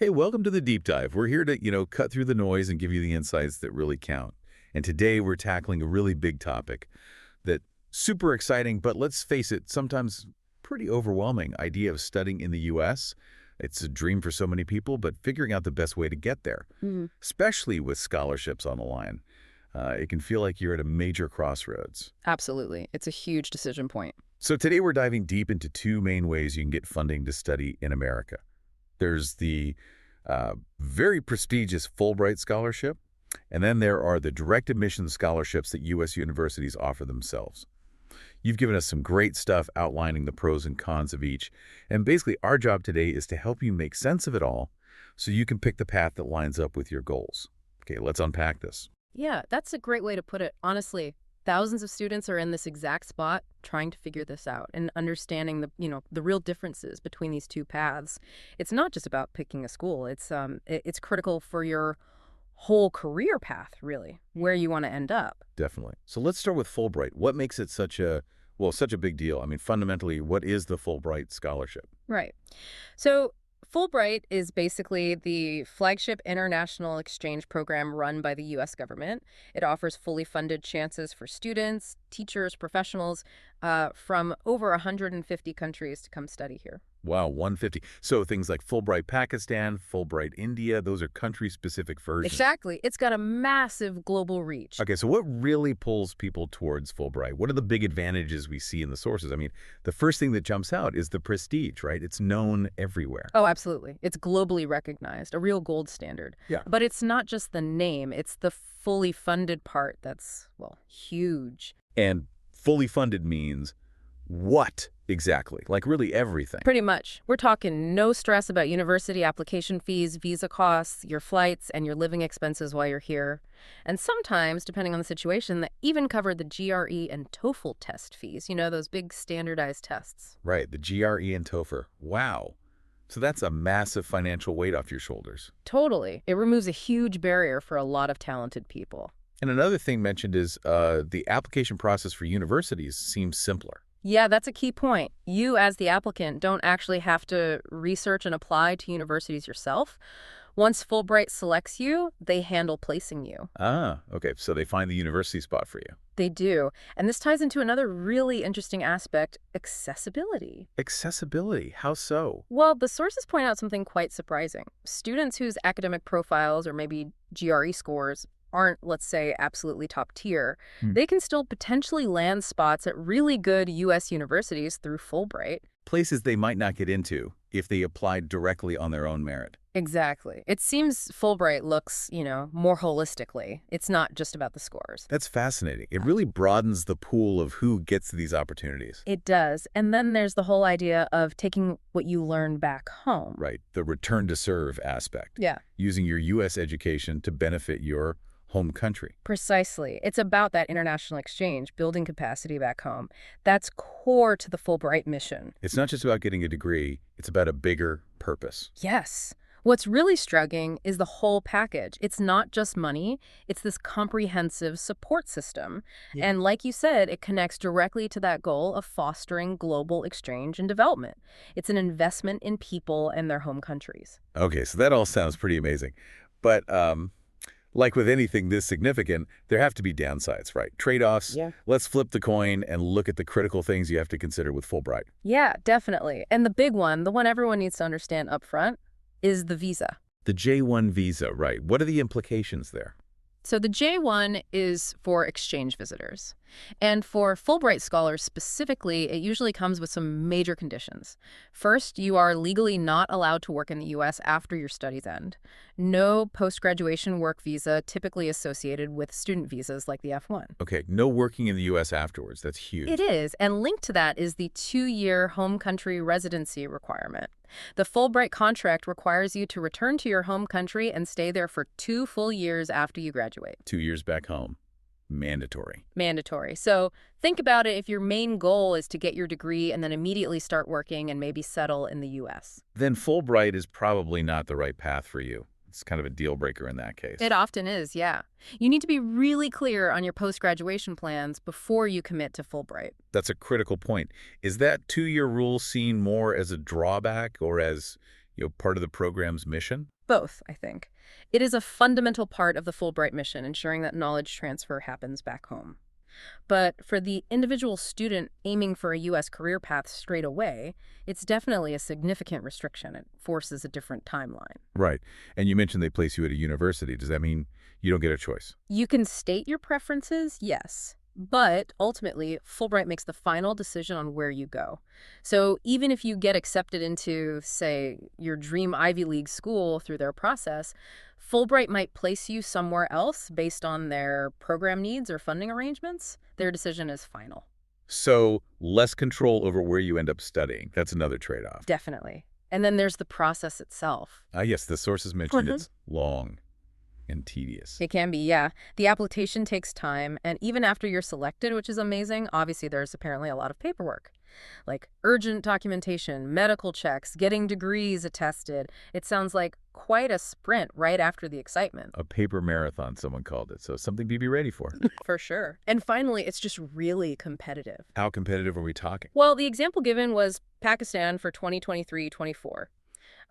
Hey, welcome to the deep dive. We're here to, cut through the noise and give you the insights that really count. And today we're tackling a really big topic that super exciting, but let's face it, sometimes pretty overwhelming idea of studying in the U.S. It's a dream for so many people, but figuring out the best way to get there, especially with scholarships on the line, it can feel like you're at a major crossroads. Absolutely. It's a huge decision point. So today we're diving deep into two main ways you can get funding to study in America. There's the very prestigious Fulbright scholarship, and then there are the direct admission scholarships that U.S. universities offer themselves. You've given us some great stuff outlining the pros and cons of each, and basically our job today is to help you make sense of it all so you can pick the path that lines up with your goals. Okay, let's unpack this. Yeah, that's a great way to put it. Honestly, thousands of students are in this exact spot trying to figure this out and understanding the real differences between these two paths. It's not just about picking a school. It's critical for your whole career path, really, where you want to end up. Definitely. So let's start with Fulbright. What makes it such a big deal? I mean, fundamentally, what is the Fulbright scholarship? Right. So Fulbright is basically the flagship international exchange program run by the U.S. government. It offers fully funded chances for students, teachers, professionals from over 150 countries to come study here. Wow, 150. So things like Fulbright Pakistan, Fulbright India, those are country-specific versions. Exactly. It's got a massive global reach. Okay, so what really pulls people towards Fulbright? What are the big advantages we see in the sources? I mean, the first thing that jumps out is the prestige, right? It's known everywhere. Oh, absolutely. It's globally recognized, a real gold standard. Yeah. But it's not just the name. It's the fully funded part that's, well, huge. And fully funded means what exactly? Like really everything. Pretty much. We're talking no stress about university application fees, visa costs, your flights, and your living expenses while you're here. And sometimes, depending on the situation, they even cover the GRE and TOEFL test fees. You know, those big standardized tests. Right, the GRE and TOEFL. Wow. So that's a massive financial weight off your shoulders. Totally. It removes a huge barrier for a lot of talented people. And another thing mentioned is the application process for universities seems simpler. Yeah, that's a key point. You, as the applicant, don't actually have to research and apply to universities yourself. Once Fulbright selects you, they handle placing you. Ah, okay. So they find the university spot for you. They do. And this ties into another really interesting aspect, accessibility. Accessibility. How so? Well, the sources point out something quite surprising. Students whose academic profiles or maybe GRE scores aren't, let's say, absolutely top tier, they can still potentially land spots at really good U.S. universities through Fulbright. Places they might not get into if they applied directly on their own merit. Exactly. It seems Fulbright looks, more holistically. It's not just about the scores. That's fascinating. It really broadens the pool of who gets these opportunities. It does. And then there's the whole idea of taking what you learn back home. Right. The return to serve aspect. Yeah. Using your U.S. education to benefit your home country. Precisely. It's about that international exchange, building capacity back home. That's core to the Fulbright mission. It's not just about getting a degree, it's about a bigger purpose. Yes. What's really striking is the whole package. It's not just money, it's this comprehensive support system. Yeah. And like you said, it connects directly to that goal of fostering global exchange and development. It's an investment in people and their home countries. Okay, so that all sounds pretty amazing. But like with anything this significant, there have to be downsides, right? Trade-offs. Yeah. Let's flip the coin and look at the critical things you have to consider with Fulbright. Yeah, definitely. And the big one, the one everyone needs to understand up front, is the visa. The J-1 visa, right. What are the implications there? So the J-1 is for exchange visitors. And for Fulbright scholars specifically, it usually comes with some major conditions. First, you are legally not allowed to work in the U.S. after your studies end. No post-graduation work visa typically associated with student visas like the F-1. Okay, no working in the U.S. afterwards. That's huge. It is, and linked to that is the 2-year home country residency requirement. The Fulbright contract requires you to return to your home country and stay there for 2 full years after you graduate. 2 years back home. Mandatory. Mandatory. So think about it if your main goal is to get your degree and then immediately start working and maybe settle in the U.S. Then Fulbright is probably not the right path for you. It's kind of a deal breaker in that case. It often is, yeah. You need to be really clear on your post-graduation plans before you commit to Fulbright. That's a critical point. Is that 2-year rule seen more as a drawback or as, part of the program's mission? Both, I think. It is a fundamental part of the Fulbright mission, ensuring that knowledge transfer happens back home. But for the individual student aiming for a U.S. career path straight away, it's definitely a significant restriction. It forces a different timeline. Right. And you mentioned they place you at a university. Does that mean you don't get a choice? You can state your preferences, yes. But ultimately, Fulbright makes the final decision on where you go. So even if you get accepted into, say, your dream Ivy League school through their process, Fulbright might place you somewhere else based on their program needs or funding arrangements. Their decision is final. So less control over where you end up studying. That's another trade-off. Definitely. And then there's the process itself. Yes, the sources mentioned it's long and tedious. It can be, yeah. The application takes time, and even after you're selected, which is amazing, obviously there's apparently a lot of paperwork. Like urgent documentation, medical checks, getting degrees attested. It sounds like quite a sprint right after the excitement. A paper marathon, someone called it. So something to be ready for. For sure. And finally, it's just really competitive. How competitive are we talking? Well, the example given was Pakistan for 2023-24.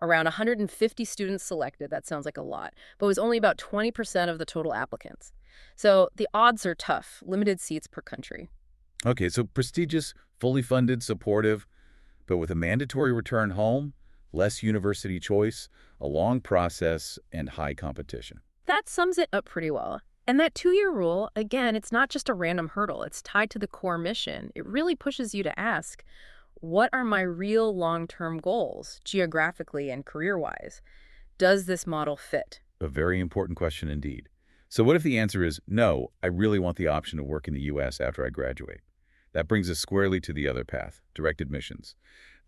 Around 150 students selected. That sounds like a lot, but it was only about 20% of the total applicants. So the odds are tough, limited seats per country. Okay, so prestigious, fully funded, supportive, but with a mandatory return home, less university choice, a long process, and high competition. That sums it up pretty well. And that 2-year rule, again, it's not just a random hurdle. It's tied to the core mission. It really pushes you to ask, what are my real long-term goals, geographically and career-wise? Does this model fit? A very important question indeed. So what if the answer is, no, I really want the option to work in the U.S. after I graduate? That brings us squarely to the other path, direct admissions,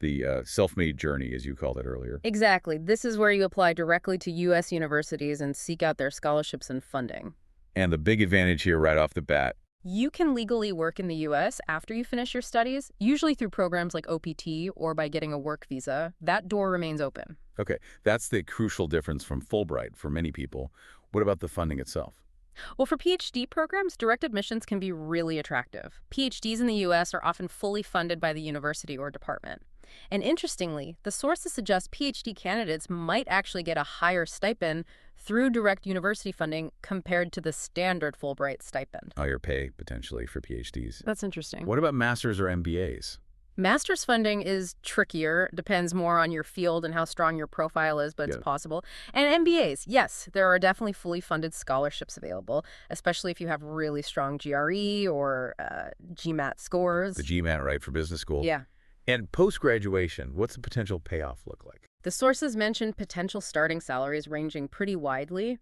the self-made journey, as you called it earlier. Exactly. This is where you apply directly to U.S. universities and seek out their scholarships and funding. And the big advantage here right off the bat, You can legally work in the U.S. after you finish your studies, usually through programs like OPT or by getting a work visa. That door remains open. okay, that's the crucial difference from Fulbright for many people. What about the funding itself? Well, for PhD programs, direct admissions can be really attractive. PhDs in the U.S. are often fully funded by the university or department. And interestingly, the sources suggest PhD candidates might actually get a higher stipend through direct university funding compared to the standard Fulbright stipend. Higher pay, potentially, for PhDs. That's interesting. What about masters or MBAs? Master's funding is trickier, depends more on your field and how strong your profile is, but Yeah. it's possible. And MBAs, yes, there are definitely fully funded scholarships available, especially if you have really strong GRE or GMAT scores. The GMAT, right, for business school? Yeah. And post-graduation, what's the potential payoff look like? The sources mentioned potential starting salaries ranging pretty widely,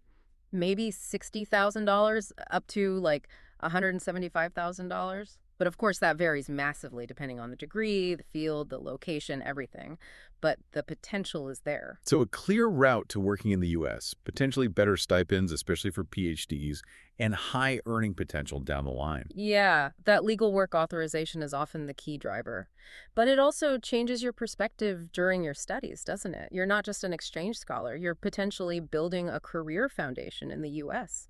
maybe $60,000 up to like $175,000. But of course, that varies massively depending on the degree, the field, the location, everything. But the potential is there. So a clear route to working in the U.S., potentially better stipends, especially for PhDs, and high earning potential down the line. Yeah, that legal work authorization is often the key driver. But it also changes your perspective during your studies, doesn't it? You're not just an exchange scholar. You're potentially building a career foundation in the U.S.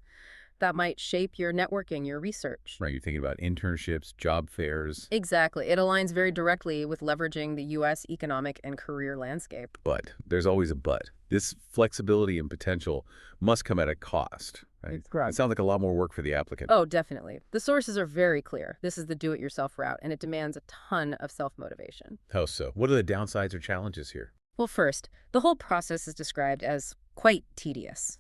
that might shape your networking, your research. Right, you're thinking about internships, job fairs. Exactly. It aligns very directly with leveraging the U.S. economic and career landscape. But there's always a but. This flexibility and potential must come at a cost, right? That's correct. It sounds like a lot more work for the applicant. Oh, definitely. The sources are very clear. This is the do-it-yourself route, and it demands a ton of self-motivation. How so? What are the downsides or challenges here? Well, first, the whole process is described as quite tedious.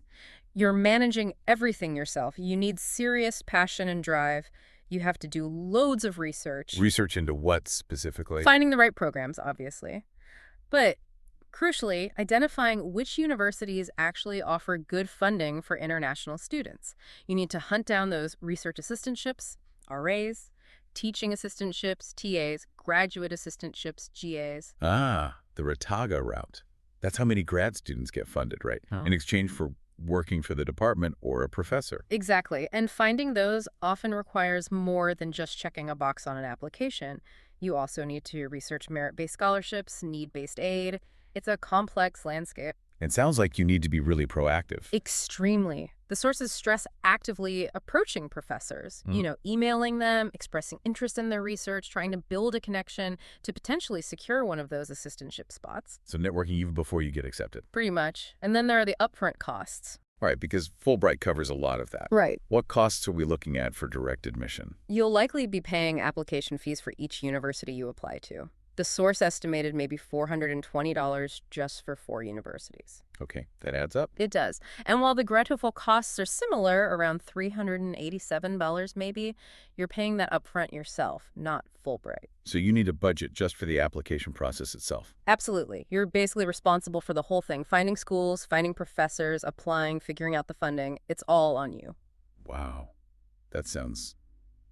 You're managing everything yourself. You need serious passion and drive. You have to do loads of research. Research into what specifically? Finding the right programs, obviously. But crucially, identifying which universities actually offer good funding for international students. You need to hunt down those research assistantships, RAs, teaching assistantships, TAs, graduate assistantships, GAs. Ah, the Rataga route. That's how many grad students get funded, right? In exchange for working for the department or a professor. Exactly. And finding those often requires more than just checking a box on an application. You also need to research merit-based scholarships, need-based aid. It's a complex landscape. It sounds like you need to be really proactive. Extremely. The sources stress actively approaching professors, Mm. emailing them, expressing interest in their research, trying to build a connection to potentially secure one of those assistantship spots. So networking even before you get accepted. Pretty much. And then there are the upfront costs. All right, because Fulbright covers a lot of that. Right. What costs are we looking at for direct admission? You'll likely be paying application fees for each university you apply to. The source estimated maybe $420 just for 4 universities. Okay, that adds up. It does. And while the Gretofol costs are similar, around $387 maybe, you're paying that upfront yourself, not Fulbright. So you need a budget just for the application process itself. Absolutely. You're basically responsible for the whole thing. Finding schools, finding professors, applying, figuring out the funding. It's all on you. Wow, that sounds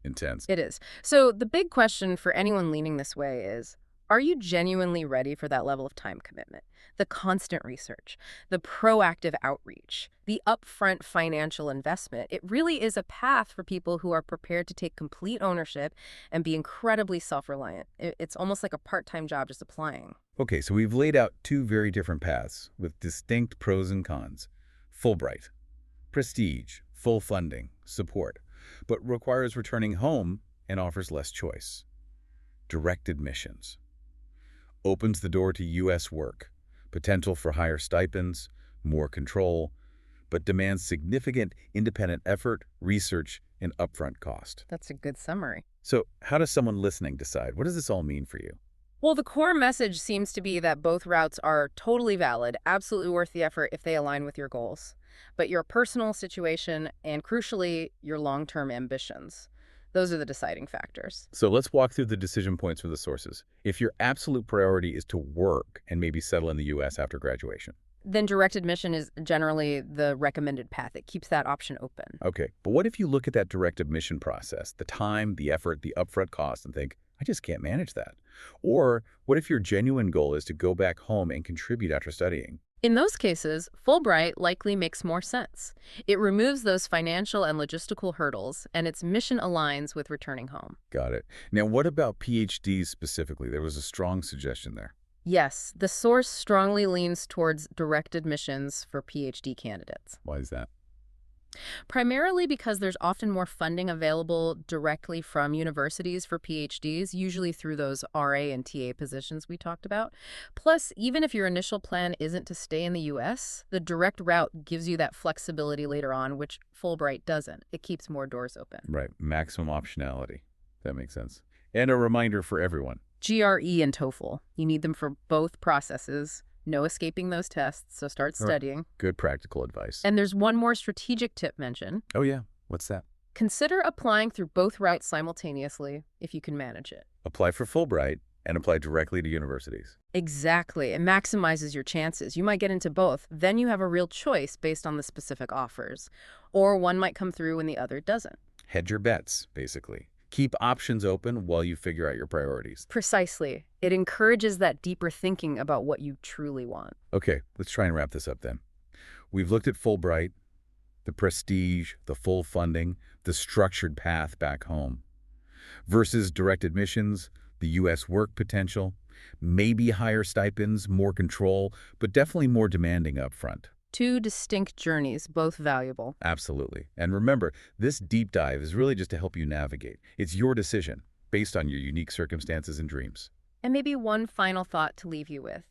intense. It is. So the big question for anyone leaning this way is, are you genuinely ready for that level of time commitment? The constant research, the proactive outreach, the upfront financial investment. It really is a path for people who are prepared to take complete ownership and be incredibly self-reliant. It's almost like a part-time job just applying. Okay, so we've laid out 2 very different paths with distinct pros and cons. Fulbright, prestige, full funding, support, but requires returning home and offers less choice. Direct admissions opens the door to U.S. work, potential for higher stipends, more control, but demands significant independent effort, research, and upfront cost. That's a good summary. So how does someone listening decide? What does this all mean for you? Well, the core message seems to be that both routes are totally valid, absolutely worth the effort if they align with your goals. But your personal situation and, crucially, your long-term ambitions. Those are the deciding factors. So let's walk through the decision points for the sources. If your absolute priority is to work and maybe settle in the U.S. after graduation. Then direct admission is generally the recommended path. It keeps that option open. Okay, but what if you look at that direct admission process, the time, the effort, the upfront cost, and think, I just can't manage that? Or what if your genuine goal is to go back home and contribute after studying? In those cases, Fulbright likely makes more sense. It removes those financial and logistical hurdles, and its mission aligns with returning home. Got it. Now, what about PhDs specifically? There was a strong suggestion there. Yes, the source strongly leans towards direct admissions for PhD candidates. Why is that? Primarily because there's often more funding available directly from universities for PhDs, usually through those RA and TA positions we talked about. Plus, even if your initial plan isn't to stay in the U.S., the direct route gives you that flexibility later on, which Fulbright doesn't. It keeps more doors open. Right, maximum optionality. That makes sense. And a reminder for everyone. GRE and TOEFL. You need them for both processes. No escaping those tests, so start studying. Good practical advice. And there's one more strategic tip mentioned. Oh yeah, what's that? Consider applying through both routes simultaneously if you can manage it. Apply for Fulbright and apply directly to universities. Exactly. It maximizes your chances. You might get into both. Then you have a real choice based on the specific offers. Or one might come through and the other doesn't. Hedge your bets, basically. Keep options open while you figure out your priorities. Precisely. It encourages that deeper thinking about what you truly want. Okay, let's try and wrap this up then. We've looked at Fulbright, the prestige, the full funding, the structured path back home, versus direct admissions, the U.S. work potential, maybe higher stipends, more control, but definitely more demanding up front. 2 distinct journeys, both valuable. Absolutely. And remember, this deep dive is really just to help you navigate. It's your decision, based on your unique circumstances and dreams. And maybe one final thought to leave you with.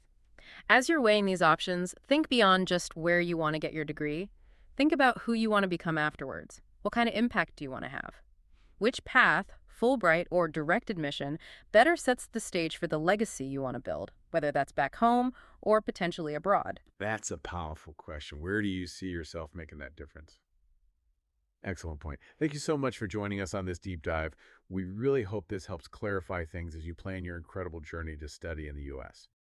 As you're weighing these options, think beyond just where you want to get your degree. Think about who you want to become afterwards. What kind of impact do you want to have? Which path, Fulbright or direct admission, better sets the stage for the legacy you want to build, whether that's back home or potentially abroad? That's a powerful question. Where do you see yourself making that difference? Excellent point. Thank you so much for joining us on this deep dive. We really hope this helps clarify things as you plan your incredible journey to study in the U.S.